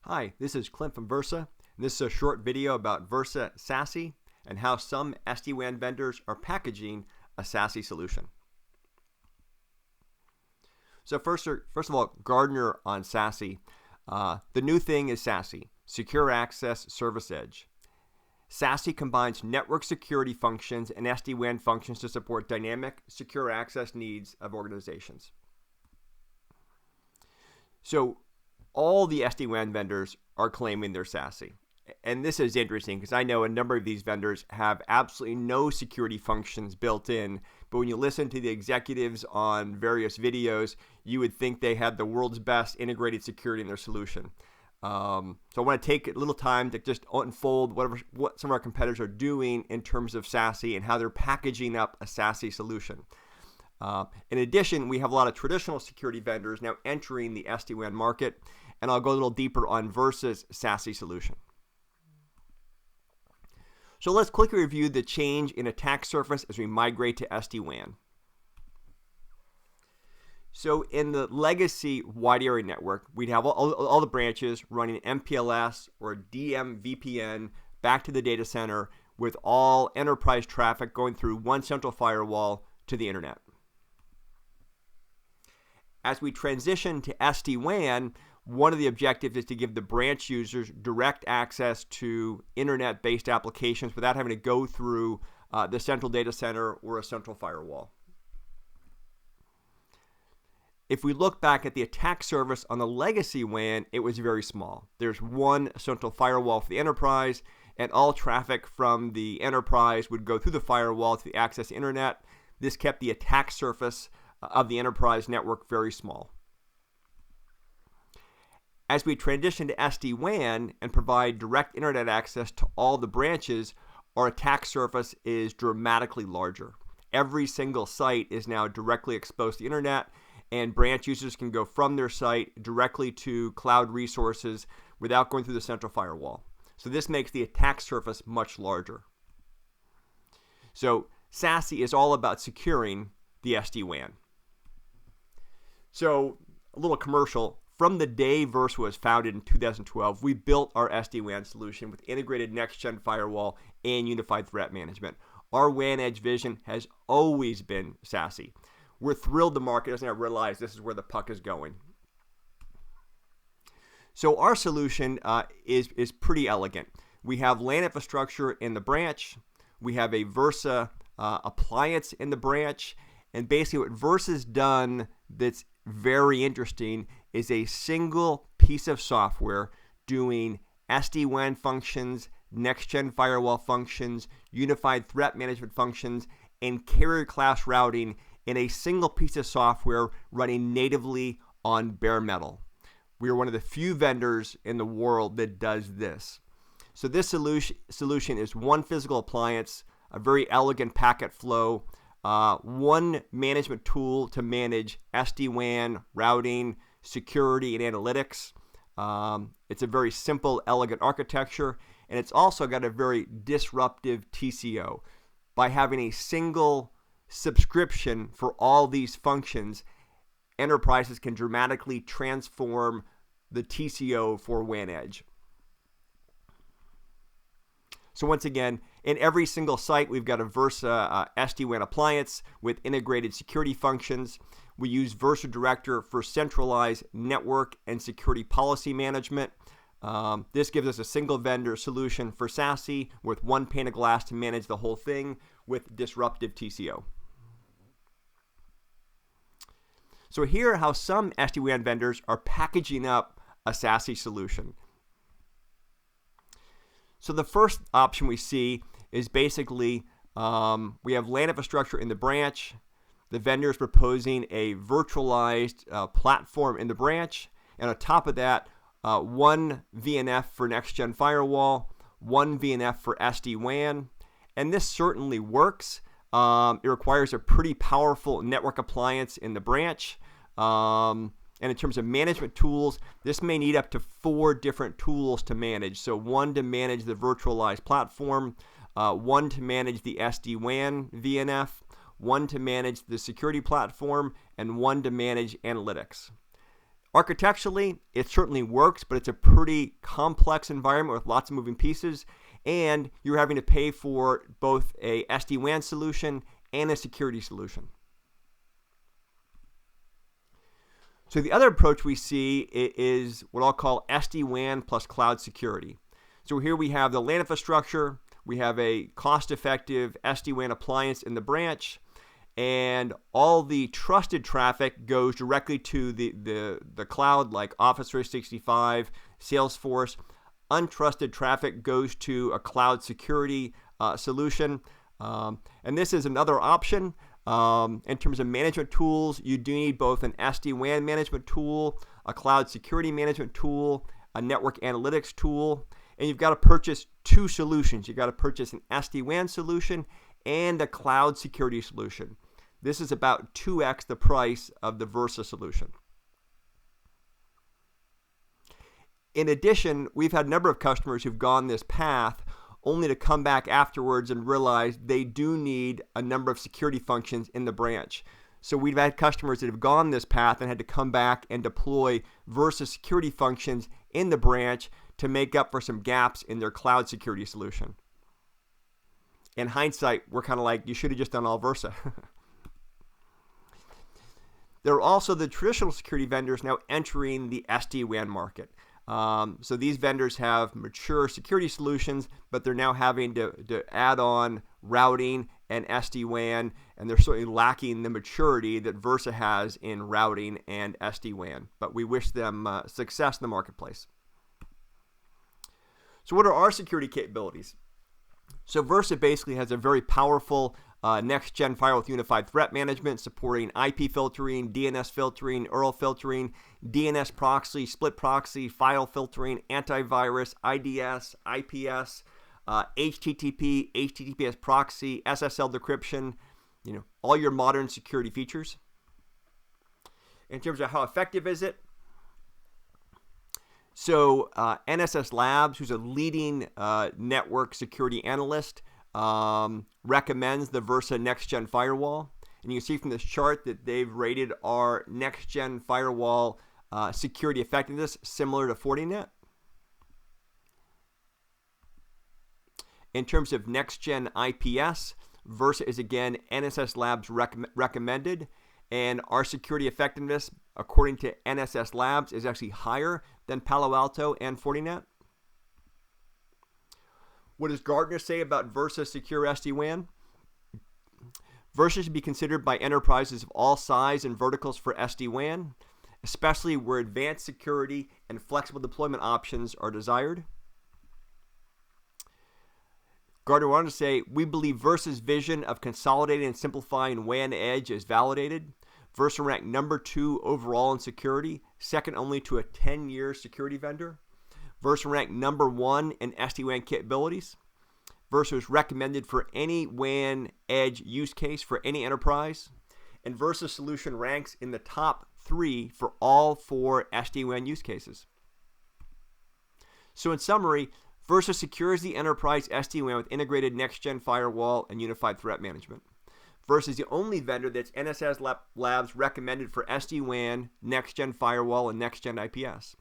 Hi, this is Clint from Versa, and this is a short video about Versa SASE and how some SD-WAN vendors are packaging a SASE solution. So first of all, Gardner on SASE. The new thing is SASE, Secure Access Service Edge. SASE combines network security functions and SD-WAN functions to support dynamic, secure access needs of organizations. So all the SD-WAN vendors are claiming they're SASE. And this is interesting because I know a number of these vendors have absolutely no security functions built in, but when you listen to the executives on various videos, you would think they had the world's best integrated security in their solution. So I want to take a little time to just unfold what some of our competitors are doing in terms of SASE and how they're packaging up a SASE solution. In addition, we have a lot of traditional security vendors now entering the SD-WAN market, and I'll go a little deeper on Versa's SASE solution. So let's quickly review the change in attack surface as we migrate to SD-WAN. So in the legacy wide area network, we'd have all the branches running MPLS or DMVPN back to the data center with all enterprise traffic going through one central firewall to the internet. As we transition to SD-WAN, one of the objectives is to give the branch users direct access to internet-based applications without having to go through the central data center or a central firewall. If we look back at the attack surface on the legacy WAN, it was very small. There's one central firewall for the enterprise, and all traffic from the enterprise would go through the firewall to access the internet. This kept the attack surface of the enterprise network very small. As we transition to SD-WAN and provide direct internet access to all the branches, our attack surface is dramatically larger. Every single site is now directly exposed to the internet, and branch users can go from their site directly to cloud resources without going through the central firewall. So this makes the attack surface much larger. So SASE is all about securing the SD-WAN. So a little commercial. From the day Versa was founded in 2012, we built our SD-WAN solution with integrated next-gen firewall and unified threat management. Our WAN edge vision has always been SASE. We're thrilled the market doesn't yet realize this is where the puck is going. So our solution is pretty elegant. We have LAN infrastructure in the branch. We have a Versa appliance in the branch. And basically what Versa's done that's very interesting is a single piece of software doing SD-WAN functions, next-gen firewall functions, unified threat management functions, and carrier class routing in a single piece of software running natively on bare metal. We are one of the few vendors in the world that does this. So this solution is one physical appliance, a very elegant packet flow, one management tool to manage SD-WAN, routing, security, and analytics. It's a very simple, elegant architecture, and it's also got a very disruptive TCO. By having a single subscription for all these functions, enterprises can dramatically transform the TCO for WAN Edge. So once again, in every single site, we've got a Versa SD-WAN appliance with integrated security functions. We use Versa Director for centralized network and security policy management. This gives us a single vendor solution for SASE with one pane of glass to manage the whole thing with disruptive TCO. So here are how some SD-WAN vendors are packaging up a SASE solution. So the first option we see is basically we have LAN infrastructure in the branch. The vendor is proposing a virtualized platform in the branch, and on top of that, one VNF for next-gen firewall, one VNF for SD-WAN, and this certainly works. It requires a pretty powerful network appliance in the branch. And in terms of management tools, this may need up to 4 different tools to manage. So one to manage the virtualized platform, one to manage the SD-WAN VNF, one to manage the security platform, and one to manage analytics. Architecturally, it certainly works, but it's a pretty complex environment with lots of moving pieces, and you're having to pay for both a SD-WAN solution and a security solution. So the other approach we see is what I'll call SD-WAN plus cloud security. So here we have the LAN infrastructure, we have a cost-effective SD-WAN appliance in the branch, and all the trusted traffic goes directly to the cloud like Office 365, Salesforce. Untrusted traffic goes to a cloud security solution. And this is another option. In terms of management tools, you do need both an SD-WAN management tool, a cloud security management tool, a network analytics tool, and you've got to purchase two solutions. You've got to purchase an SD-WAN solution and a cloud security solution. This is about 2x the price of the Versa solution. In addition, we've had a number of customers who've gone this path only to come back afterwards and realize they do need a number of security functions in the branch. So we've had customers that have gone this path and had to come back and deploy Versa security functions in the branch to make up for some gaps in their cloud security solution. In hindsight, we're kind of like, you should have just done all Versa. There are also the traditional security vendors now entering the SD-WAN market. So these vendors have mature security solutions, but they're now having to add on routing and SD-WAN, and they're certainly lacking the maturity that Versa has in routing and SD-WAN. But we wish them success in the marketplace. So what are our security capabilities? So Versa basically has a very powerful next-gen firewall with unified threat management, supporting IP filtering, DNS filtering, URL filtering, DNS proxy, split proxy, file filtering, antivirus, IDS, IPS, HTTP, HTTPS proxy, SSL decryption, all your modern security features. In terms of how effective is it? So NSS Labs, who's a leading network security analyst, recommends the Versa Next-Gen Firewall. And you can see from this chart that they've rated our Next-Gen Firewall security effectiveness similar to Fortinet. In terms of Next-Gen IPS, Versa is again NSS Labs recommended, and our security effectiveness, according to NSS Labs, is actually higher than Palo Alto and Fortinet. What does Gartner say about Versa Secure SD-WAN? Versa should be considered by enterprises of all size and verticals for SD-WAN, especially where advanced security and flexible deployment options are desired. Gartner wanted to say, we believe Versa's vision of consolidating and simplifying WAN edge is validated. Versa ranked number 2 overall in security, second only to a 10-year security vendor. Versa ranked number 1 in SD-WAN capabilities. Versa is recommended for any WAN edge use case for any enterprise. And Versa's solution ranks in the top 3 for all 4 SD-WAN use cases. So in summary, Versa secures the enterprise SD-WAN with integrated next-gen firewall and unified threat management. Versa is the only vendor that's NSS Labs recommended for SD-WAN, next-gen firewall, and next-gen IPS.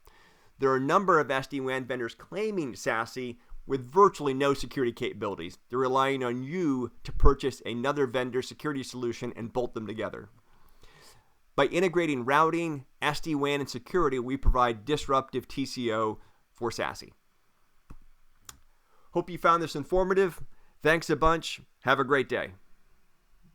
There are a number of SD-WAN vendors claiming SASE with virtually no security capabilities. They're relying on you to purchase another vendor's security solution and bolt them together. By integrating routing, SD-WAN, and security, we provide disruptive TCO for SASE. Hope you found this informative. Thanks a bunch. Have a great day.